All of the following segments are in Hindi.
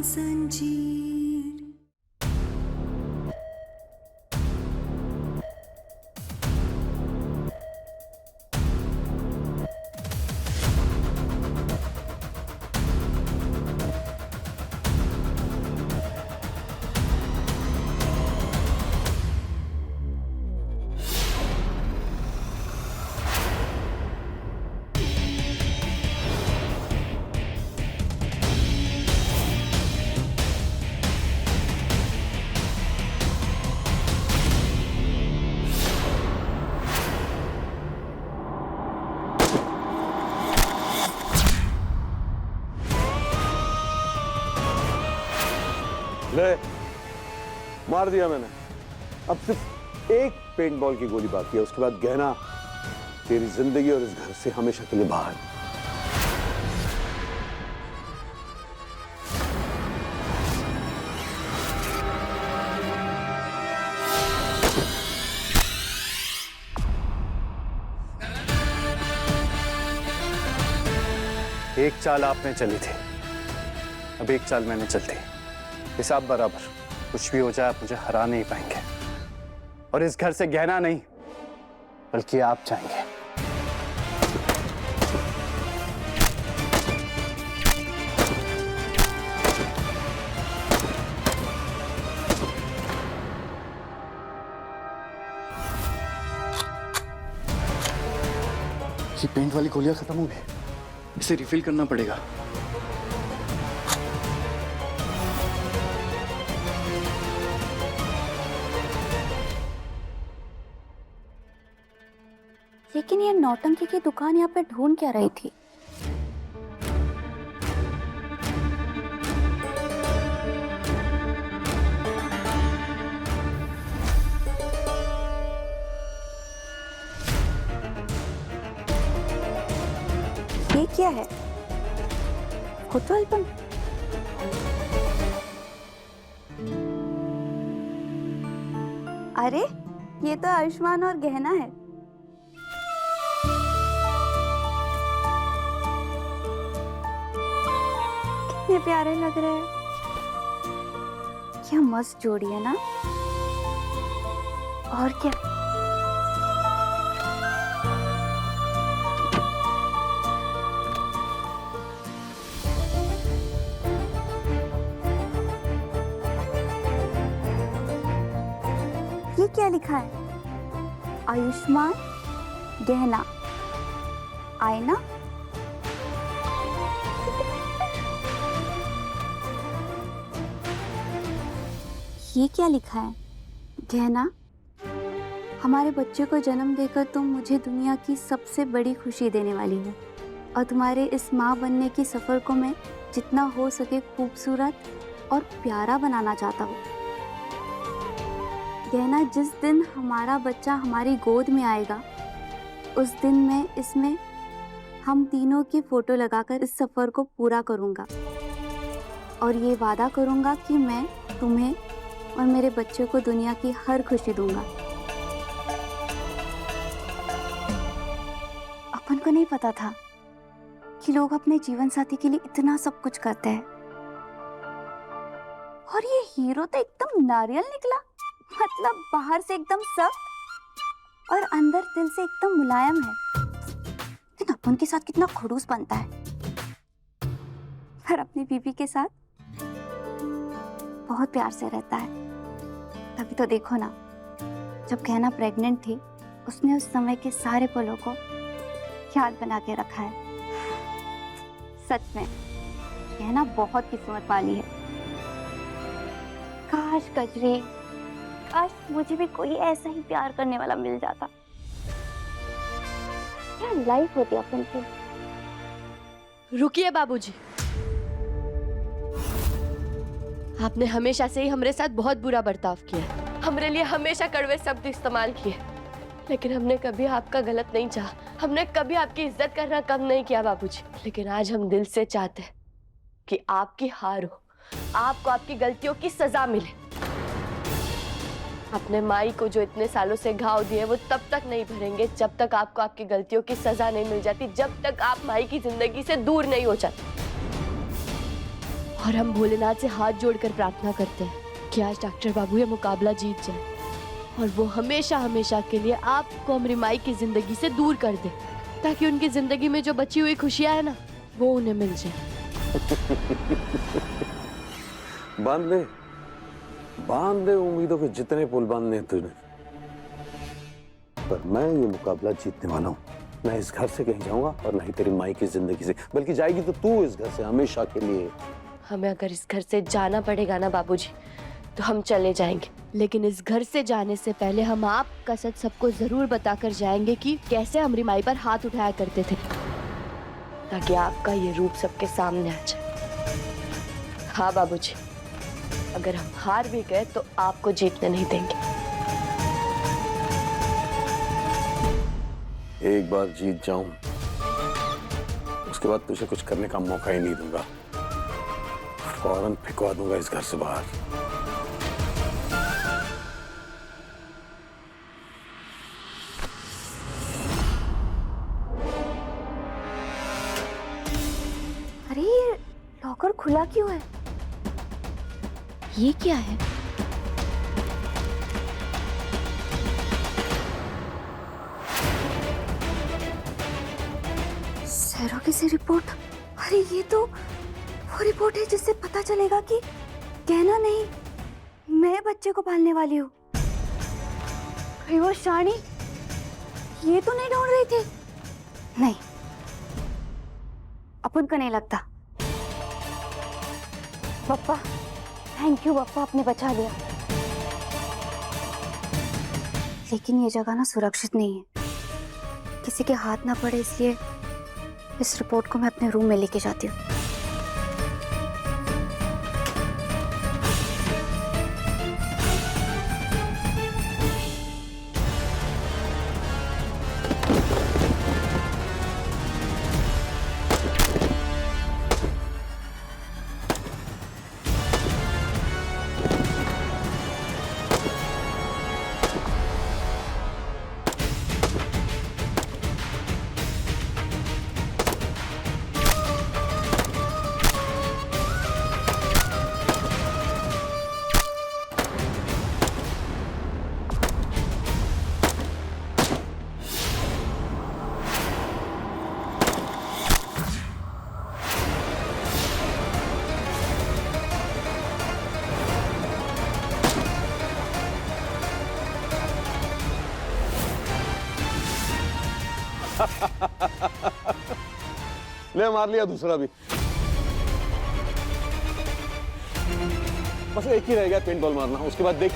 जंजीर। ले, मार दिया मैंने। अब सिर्फ एक पेंट बॉल की गोली बाकी है, उसके बाद गहना तेरी जिंदगी और इस घर से हमेशा के लिए बाहर। एक चाल आपने चली थी, अब एक चाल मैंने चलती। हिसाब बराबर, कुछ भी हो जाए आप मुझे हरा नहीं पाएंगे। और इस घर से गहना नहीं बल्कि आप जाएंगे। ये पेंट वाली गोलियां खत्म हो गई, इसे रिफिल करना पड़ेगा। लेकिन ये नौटंकी की दुकान यहाँ पे ढूंढ क्या रही थी? ये क्या है? Photo album? अरे ये तो आयुष्मान और गहना है। कितने प्यारे लग रहे हैं। क्या मस्त जोड़ी है ना? और क्या? ये क्या लिखा है? आयुष्मान गहना आईना। ये क्या लिखा है? गहना, हमारे बच्चे को जन्म देकर तुम मुझे दुनिया की सबसे बड़ी खुशी देने वाली हो और तुम्हारे इस माँ बनने की सफर को मैं जितना हो सके खूबसूरत और प्यारा बनाना चाहता हूँ। गहना, जिस दिन हमारा बच्चा हमारी गोद में आएगा उस दिन मैं इसमें हम तीनों की फोटो लगाकर इस सफर को पूरा करूँगा और ये वादा करूँगा कि मैं तुम्हें और मेरे बच्चे को दुनिया की हर खुशी दूंगा। अपन को नहीं पता था कि लोग अपने जीवन साथी के लिए इतना सब कुछ करते हैं। और ये हीरो तो एकदम नारियल निकला, मतलब बाहर से एकदम सख्त और अंदर दिल से एकदम मुलायम है। लेकिन अपन के साथ कितना खड़ूस बनता है, पर अपनी बीवी के साथ बहुत प्यार से रहता है। तभी तो देखो ना, जब गहना प्रेग्नेंट थी उसने उस समय के सारे पलों को याद बना के रखा है। सच में गहना बहुत किस्मत वाली है। काश कजरी, काश मुझे भी कोई ऐसा ही प्यार करने वाला मिल जाता। क्या लाइफ होती अपन की। रुकिए बाबूजी, आपने हमेशा से ही हमारे साथ बहुत बुरा बर्ताव किया है, हमारे लिए हमेशा कड़वे शब्द इस्तेमाल किए, लेकिन हमने कभी आपका गलत नहीं चाहा, हमने कभी आपकी इज्जत करना कम नहीं किया बाबूजी। लेकिन आज हम दिल से चाहते हैं कि आपकी हार हो, आपको आपकी गलतियों की सजा मिले। अपने माई को जो इतने सालों से घाव दिए वो तब तक नहीं भरेंगे जब तक आपको आपकी गलतियों की सजा नहीं मिल जाती, जब तक आप माई की जिंदगी से दूर नहीं हो जाते। और हम भोलेनाथ से हाथ जोड़कर प्रार्थना करते हैं कि आज डॉक्टर बाबू ये मुकाबला जीत जाए और वो हमेशा हमेशा के लिए आपको हमारी माई की जिंदगी से दूर कर दे, ताकि उनकी जिंदगी में जो बची हुई खुशियां है ना, वो उन्हें मिल जाए। बांध दे उम्मीदों के जितने पुल बांधने हैं तुझने, पर मैं ये मुकाबला जीतने वाला हूँ। मैं इस घर से कहीं जाऊंगा और नहीं तेरी माई की जिंदगी से, बल्कि जाएगी तो तू इस घर से हमेशा के लिए। हमें अगर इस घर से जाना पड़ेगा ना बाबूजी, तो हम चले जाएंगे, लेकिन इस घर से जाने से पहले हम आपका सच सबको जरूर बताकर जाएंगे कि कैसे हमारी माई पर हाथ उठाया करते थे, ताकि आपका ये रूप सबके सामने आ जाए। हाँ बाबूजी, अगर हम हार भी गए तो आपको जीतने नहीं देंगे। एक बार जीत जाऊं, उसके बाद तुझे कुछ करने का मौका ही नहीं दूंगा, फौरन फेंकवा दूंगा इस घर से बाहर। अरे ये लॉकर खुला क्यों है? ये क्या है? सैरो की सी रिपोर्ट। अरे ये तो वो रिपोर्ट है जिससे पता चलेगा कि कहना नहीं, मैं बच्चे को पालने वाली हूँ। अरे वो शानी ये तो नहीं ढूंढ रही थी। नहीं, अपन को नहीं लगता। पप्पा, थैंक यू पप्पा, आपने बचा लिया। लेकिन ये जगह ना सुरक्षित नहीं है, किसी के हाथ ना पड़े, इसलिए इस रिपोर्ट को मैं अपने रूम में लेके जाती हूँ। ले मार लिया दूसरा भी। बस एक ही रह गया पेंट बॉल मारना, उसके बाद देख।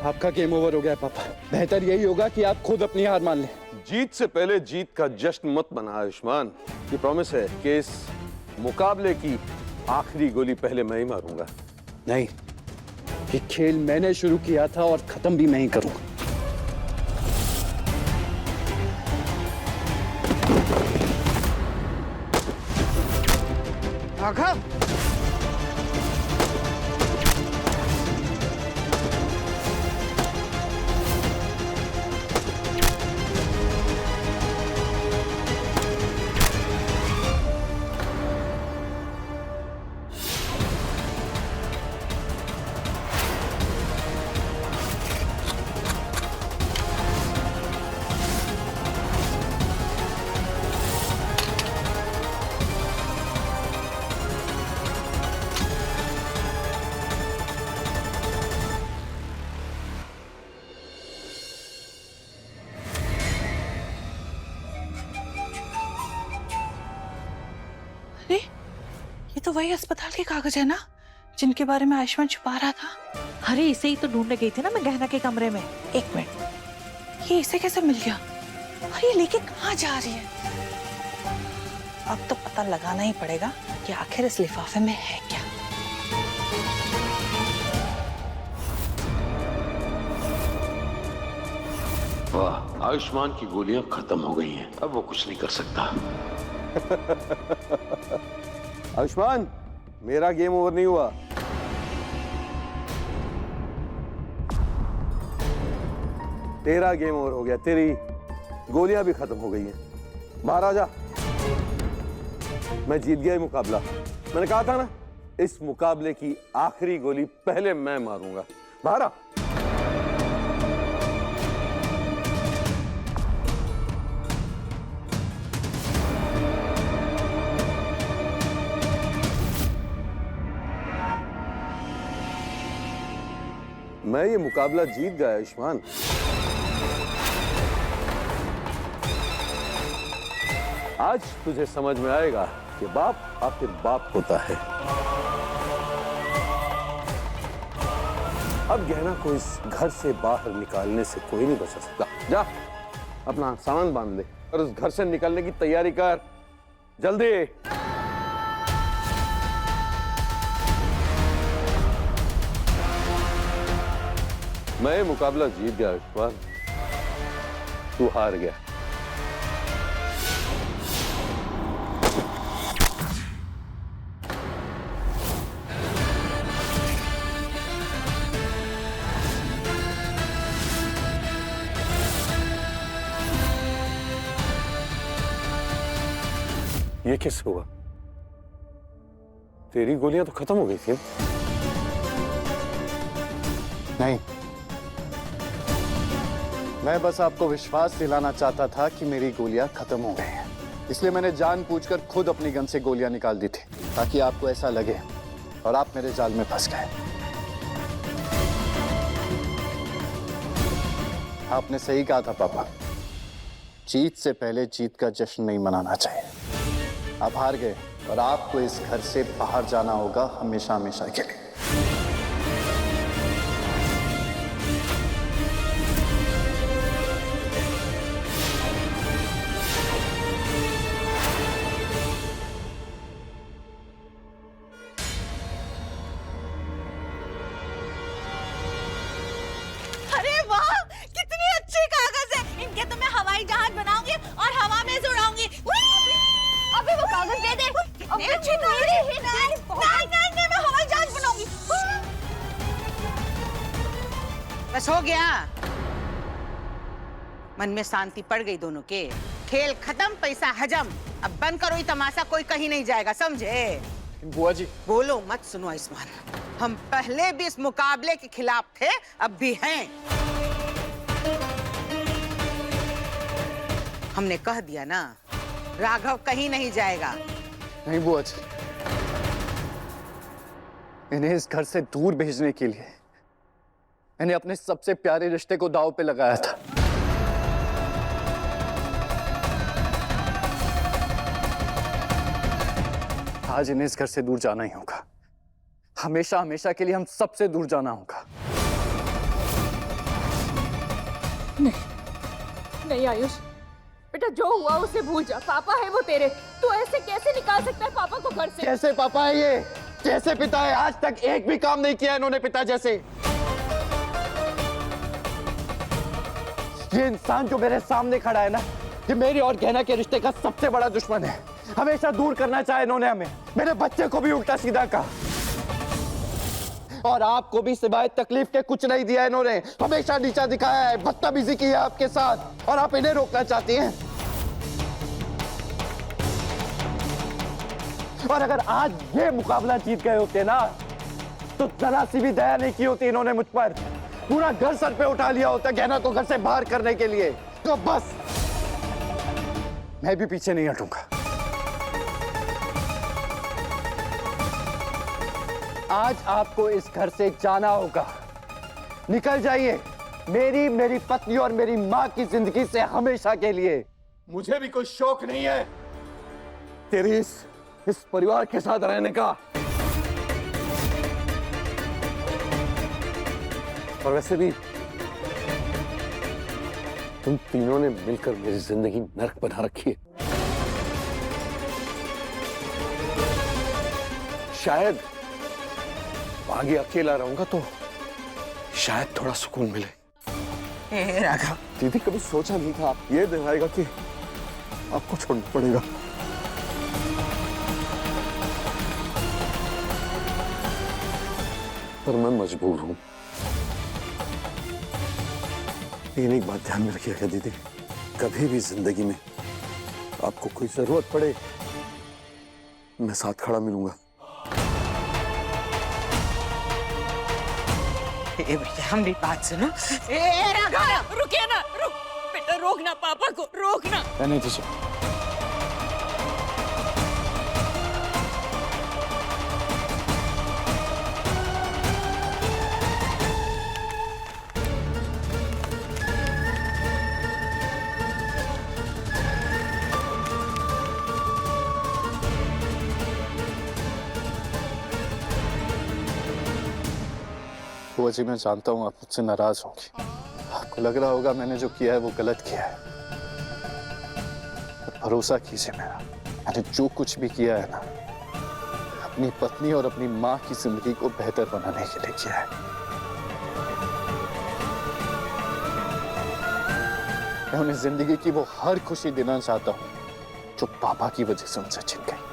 आपका गेम ओवर हो गया है पापा। बेहतर यही होगा कि आप खुद अपनी हार मान लें। जीत से पहले जीत का जश्न मत मना आयुष्मान। ये प्रॉमिस है कि इस मुकाबले की आखिरी गोली पहले मैं ही मारूंगा। नहीं, ये खेल मैंने शुरू किया था और खत्म भी मैं ही करूंगा। आखा, अरे ये तो वही अस्पताल के कागज है ना, जिनके बारे में आयुष्मान छुपा रहा था। अरे इसे ही तो ढूंढने गई थी ना मैं गहना के कमरे में। एक मिनट, ये इसे कैसे मिल गया? और ये लेके कहाँ जा रही है? अब तो पता लगाना ही पड़ेगा कि आखिर इस लिफाफे में है क्या। वाह, आयुष्मान की गोलियां खत्म हो गई हैं, अब वो कुछ नहीं कर सकता। आयुष्मान, मेरा गेम ओवर नहीं हुआ। तेरा गेम ओवर हो गया, तेरी गोलियां भी खत्म हो गई हैं। बाहर आ जा। मैं जीत गया ये मुकाबला। मैंने कहा था ना, इस मुकाबले की आखिरी गोली पहले मैं मारूंगा। बाहर आ। मैं ये मुकाबला जीत गया आयुष्मान। आज तुझे समझ में आएगा कि बाप आखिर बाप होता है। अब गहना को इस घर से बाहर निकालने से कोई नहीं बचा सकता। जा, अपना सामान बांध ले और उस घर से निकलने की तैयारी कर, जल्दी। मैं मुकाबला जीत गया आयुष्मान, तू हार गया। ये कैसे हुआ? तेरी गोलियां तो खत्म हो गई थी। नहीं, मैं बस आपको विश्वास दिलाना चाहता था कि मेरी गोलियां खत्म हो गई हैं। इसलिए मैंने जानबूझकर खुद अपनी गन से गोलियां निकाल दी थी, ताकि आपको ऐसा लगे और आप मेरे जाल में फंस गए। आपने सही कहा था पापा, जीत से पहले जीत का जश्न नहीं मनाना चाहिए। आप हार गए और आपको इस घर से बाहर जाना होगा हमेशा हमेशा के लिए। अरे वाह, कितनी अच्छी कागज है। इनके तो मैं हवाई जहाज बनाऊंगी और हवा में उड़ाऊंगी। अबे वो कागज दे दे। कितनी अच्छी कागज है। नहीं, मैं हवाई जहाज बनाऊंगी। बस हो गया। मन में शांति पड़ गई दोनों के। खेल खत्म, पैसा हजम। अब बंद करो ये तमाशा, कोई कहीं नहीं जाएगा, समझे? बुआ जी, बोलो मत, सुनो आयुष्मान। हम पहले भी इस मुकाबले के खिलाफ थे, अब भी हैं। हमने कह दिया ना, राघव कहीं नहीं जाएगा। नहीं बुआ जी, इन्हें इस घर से दूर भेजने के लिए मैंने अपने सबसे प्यारे रिश्ते को दांव पे लगाया था। आज इन्हें इस घर से दूर जाना ही होगा। हमेशा हमेशा के लिए हम सबसे दूर जाना होगा। नहीं आयुष, बेटा जो हुआ उसे भूल जा। पापा है वो तेरे, तू ऐसे कैसे निकाल सकता है पापा को घर से? कैसे पापा है ये? कैसे पिता है? आज तक एक भी काम नहीं किया इन्होंने पिता जैसे। ये इंसान जो मेरे सामने खड़ा है ना, ये मेरे और गहना के रिश्ते का सबसे बड़ा दुश्मन है। हमेशा दूर करना चाहे इन्होंने हमें। मेरे बच्चे को भी उल्टा सीधा कहा और आपको भी सिवाय तकलीफ के कुछ नहीं दिया इन्होंने। हमेशा नीचा दिखाया है, बदतमीजी की है आपके साथ और आप इन्हें रोकना चाहती हैं। और अगर आज ये मुकाबला जीत गए होते ना, तो जरा सी भी दया नहीं की होती इन्होंने मुझ पर। पूरा घर सर पे उठा लिया होता गहना को घर से बाहर करने के लिए। तो बस मैं भी पीछे नहीं हटूंगा। आज आपको इस घर से जाना होगा। निकल जाइए, मेरी पत्नी और मेरी मां की जिंदगी से हमेशा के लिए। मुझे भी कोई शौक नहीं है तेरी इस परिवार के साथ रहने का। और वैसे भी तुम तीनों ने मिलकर मेरी जिंदगी नर्क बना रखी है। शायद आगे अकेला रहूंगा तो शायद थोड़ा सुकून मिले, ए राघव, दीदी कभी सोचा नहीं था आप ये दिन आएगा कि आपको छोड़ना पड़ेगा। पर मैं मजबूर हूं। लेकिन एक बात ध्यान में रखिएगा दीदी, कभी भी जिंदगी में आपको कोई जरूरत पड़े मैं साथ खड़ा मिलूंगा। ए बेटा हम भी बात सुनो। ए राघव, रुकिए ना, रुक बेटा, रोकना पापा को, रोकना। रहने दीजिए। बुआ जी, मैं जानता हूँ आप मुझसे नाराज होंगी। आपको लग रहा होगा मैंने जो किया है वो गलत किया है। पर भरोसा कीजिए मेरा, मैंने जो कुछ भी किया है ना, अपनी पत्नी और अपनी माँ की जिंदगी को बेहतर बनाने के लिए किया है। मैं उन्हें जिंदगी की वो हर खुशी देना चाहता हूँ जो पापा की वजह से उनसे छिन गई।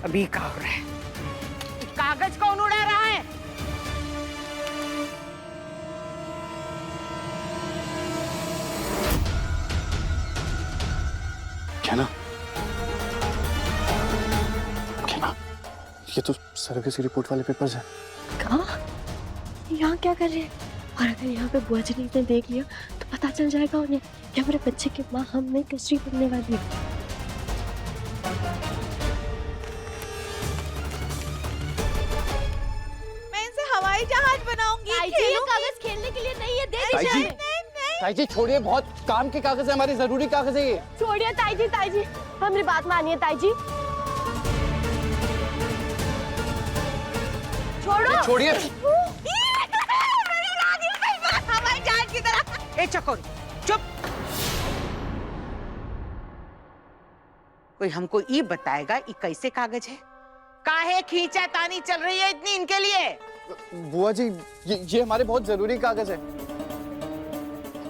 अभी क्या हो रहा है? कागज कौन उड़ा रहा है? क्या ना ये तो सर्विस रिपोर्ट वाले पेपर्स हैं। कहाँ? यहाँ क्या कर रहे हैं? और अगर यहाँ पे बुआ जी ने इन्हें देख लिया तो पता चल जाएगा उन्हें कि हमारे बच्चे की माँ हमें कचरी बनने वाली है। हवाई जहाज बनाऊंगी। ये कागज खेलने के लिए नहीं है, दे दीजिए। ताई जी छोड़िए, बहुत काम के कागज है, हमारे जरूरी कागज है ये। छोड़िए ताई जी, हमारी बात मानिए ताई जी। छोड़ो। छोड़िए। हवाई जहाज की तरह। ए चकोर, चुप। कोई हमको ये बताएगा ये कैसे कागज है? काहे खींचा तानी चल रही है इतनी इनके लिए? बुआ जी, ये हमारे बहुत जरूरी कागज है।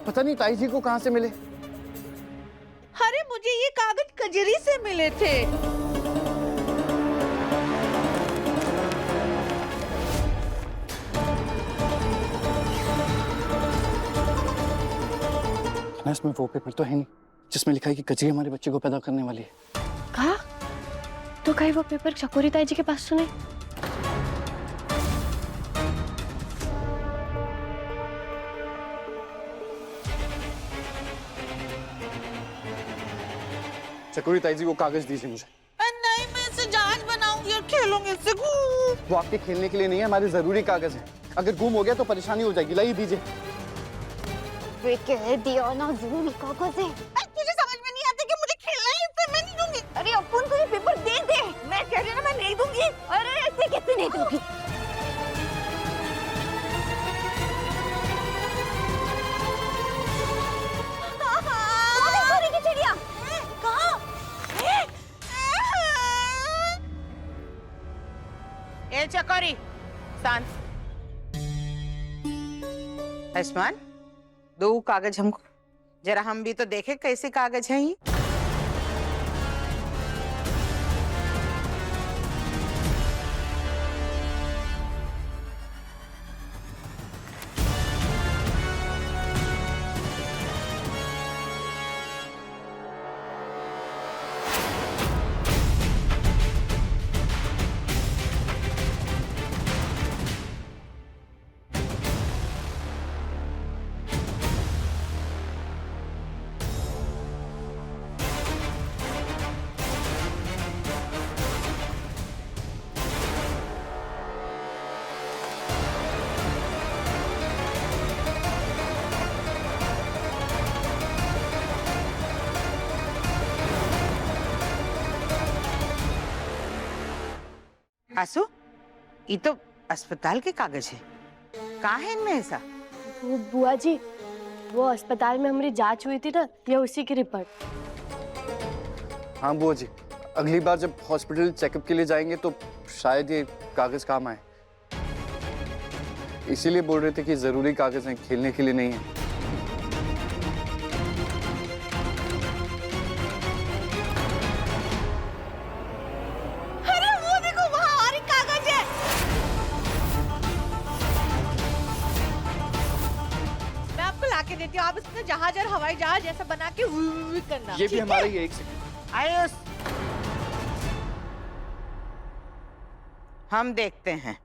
पता नहीं ताई जी को कहां से मिले। अरे मुझे ये कागज कजरी से मिले थे। इसमें वो पेपर तो है नहीं जिसमें लिखा है कि कजरी हमारे बच्चे को पैदा करने वाली है। कहा? तो कहीं वो पेपर चकोरी ताई जी के पास तो नहीं? चकोरी ताई जी वो कागज दीजिए मुझे। नहीं, मैं इसे जहाज बनाऊंगी और खेलूंगी इससे। वो आपके खेलने के लिए नहीं है, हमारे जरूरी कागज है। अगर गुम हो गया तो परेशानी हो जाएगी। लाइए दीजिए। कह दिया ना जरूरी कागज है। तुझे समझ में नहीं आता कि मुझे खेलना है इससे? मैं नहीं दूंगी। अरे अपन को ये पेपर दे दे। मैं कह रही हूँ ना, मैं नहीं दूंगी। अरे ऐसे कैसे नहीं दूंगी? चिड़िया कहाँ? ए चकोरी, शांत। आयुष्मान, दो कागज हमको, जरा हम भी तो देखे कैसे कागज है ये। आंसू, ये तो अस्पताल के कागज है, कहाँ है इनमें ऐसा? वो बुआ जी, वो अस्पताल में हमारी जांच हुई थी ना, ये उसी की रिपोर्ट। हाँ बुआ जी, अगली बार जब हॉस्पिटल चेकअप के लिए जाएंगे तो शायद ये कागज काम आए। इसीलिए बोल रहे थे कि जरूरी कागज हैं, खेलने के लिए नहीं है। अरे वो देखो, वहाँ और एक कागज है। मैं आपको लाके देती हूँ, आप इसमें जहाज और हवाई जहाज जैसा बना के करना। ये भी हमारा ही है, एक सेकंड। आयुष, हम देखते हैं।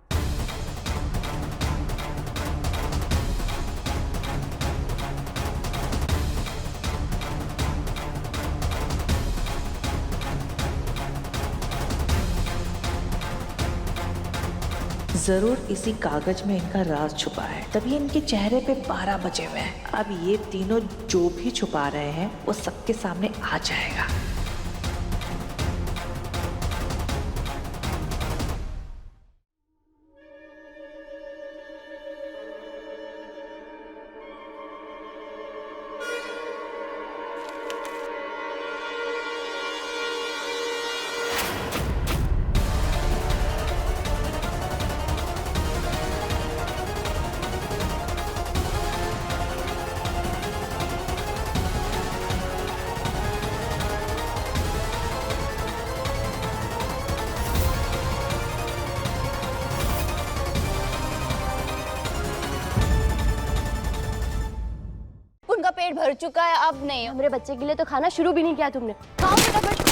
जरूर इसी कागज में इनका राज छुपा है, तभी इनके चेहरे पे 12 बजे हुए हैं। अब ये तीनों जो भी छुपा रहे हैं वो सबके सामने आ जाएगा। उनका पेट भर चुका है, अब नहीं। हमारे बच्चे के लिए तो खाना शुरू भी नहीं किया तुमने। खाओ फटाफट।